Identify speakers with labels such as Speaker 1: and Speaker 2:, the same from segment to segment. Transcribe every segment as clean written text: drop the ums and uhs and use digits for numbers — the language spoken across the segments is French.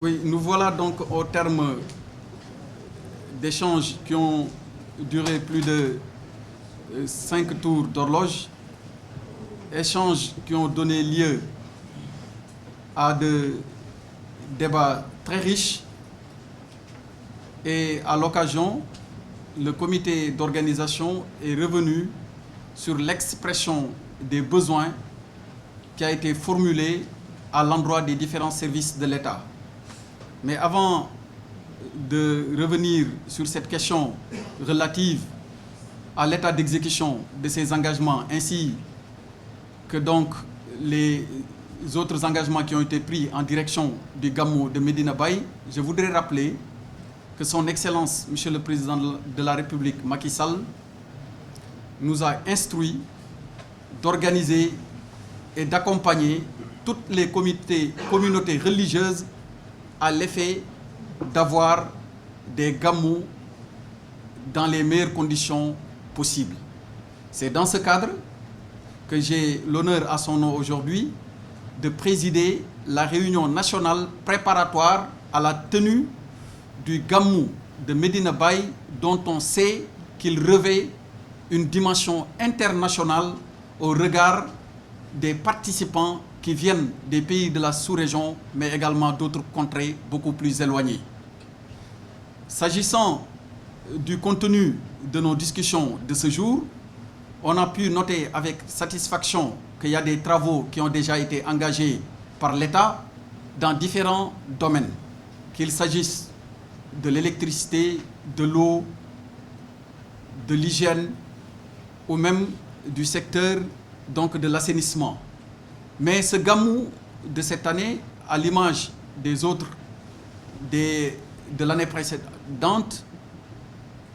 Speaker 1: Oui, nous voilà donc au terme d'échanges qui ont duré plus de 5 tours d'horloge, échanges qui ont donné lieu à des débats très riches et à l'occasion, le comité d'organisation est revenu sur l'expression des besoins qui a été formulée à l'endroit des différents services de l'État. Mais avant de revenir sur cette question relative à l'état d'exécution de ces engagements, ainsi que donc les autres engagements qui ont été pris en direction du Gamou de Medina Baye, je voudrais rappeler que son Excellence, Monsieur le Président de la République, Macky Sall, nous a instruit d'organiser et d'accompagner toutes les communautés religieuses à l'effet d'avoir des gamous dans les meilleures conditions possibles. C'est dans ce cadre que j'ai l'honneur à son nom aujourd'hui de présider la réunion nationale préparatoire à la tenue du Gamou de Medina Baye, dont on sait qu'il revêt une dimension internationale au regard des participants qui viennent des pays de la sous-région, mais également d'autres contrées beaucoup plus éloignées. S'agissant du contenu de nos discussions de ce jour, on a pu noter avec satisfaction qu'il y a des travaux qui ont déjà été engagés par l'État dans différents domaines, qu'il s'agisse de l'électricité, de l'eau, de l'hygiène ou même du secteur donc de l'assainissement. Mais ce Gamou de cette année, à l'image des autres de l'année précédente,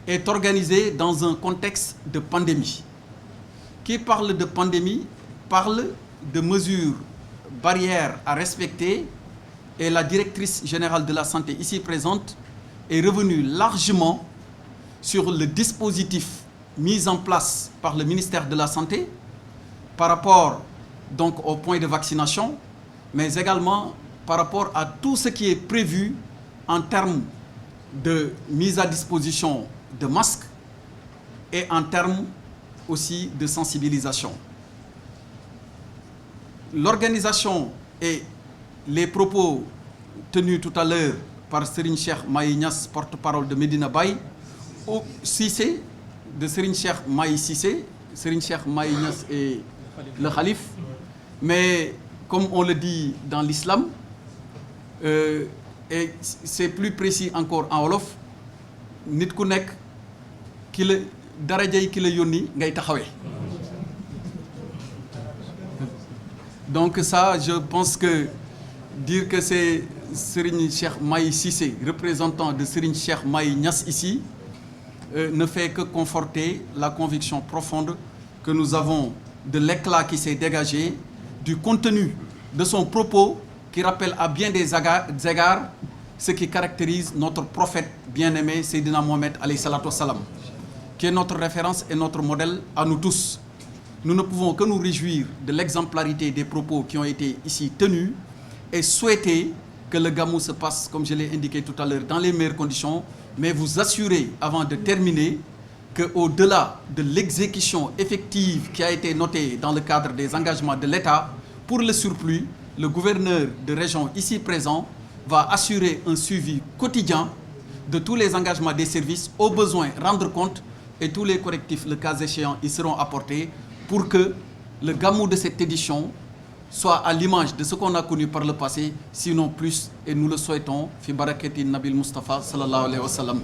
Speaker 1: est organisé dans un contexte de pandémie. Qui parle de pandémie parle de mesures barrières à respecter, et la directrice générale de la santé ici présente est revenue largement sur le dispositif mis en place par le ministère de la Santé par rapport donc au point de vaccination, mais également par rapport à tout ce qui est prévu en termes de mise à disposition de masques et en termes aussi de sensibilisation. L'organisation et les propos tenus tout à l'heure par Serigne Cheikh Mahi Niass, porte-parole de Medina Baye, au Cissé, de Serigne Cheikh Mahi Cissé, Serigne Cheikh Mahi Niass et le Khalif. Mais comme on le dit dans l'islam, et c'est plus précis encore en wolof, nit ku nek ki la darajay ki la yónni ngay taxawé. Donc ça, je pense que dire que c'est Serigne Cheikh Mahi Cissé, représentant de Serigne Cheikh Mahi Niass ici, ne fait que conforter la conviction profonde que nous avons de l'éclat qui s'est dégagé, du contenu de son propos qui rappelle à bien des égards ce qui caractérise notre prophète bien-aimé Seydina Mohamed alayhi salatu wassalam, qui est notre référence et notre modèle à nous tous. Nous ne pouvons que nous réjouir de l'exemplarité des propos qui ont été ici tenus et souhaiter que le Gamou se passe, comme je l'ai indiqué tout à l'heure, dans les meilleures conditions, mais vous assurer, avant de terminer, qu'au-delà de l'exécution effective qui a été notée dans le cadre des engagements de l'État, pour le surplus, le gouverneur de région ici présent va assurer un suivi quotidien de tous les engagements des services, au besoin rendre compte, et tous les correctifs, le cas échéant, ils seront apportés pour que le Gamou de cette édition soit à l'image de ce qu'on a connu par le passé, sinon plus, et nous le souhaitons, fi barakati Nabil Mustafa sallallahu alayhi wa sallam.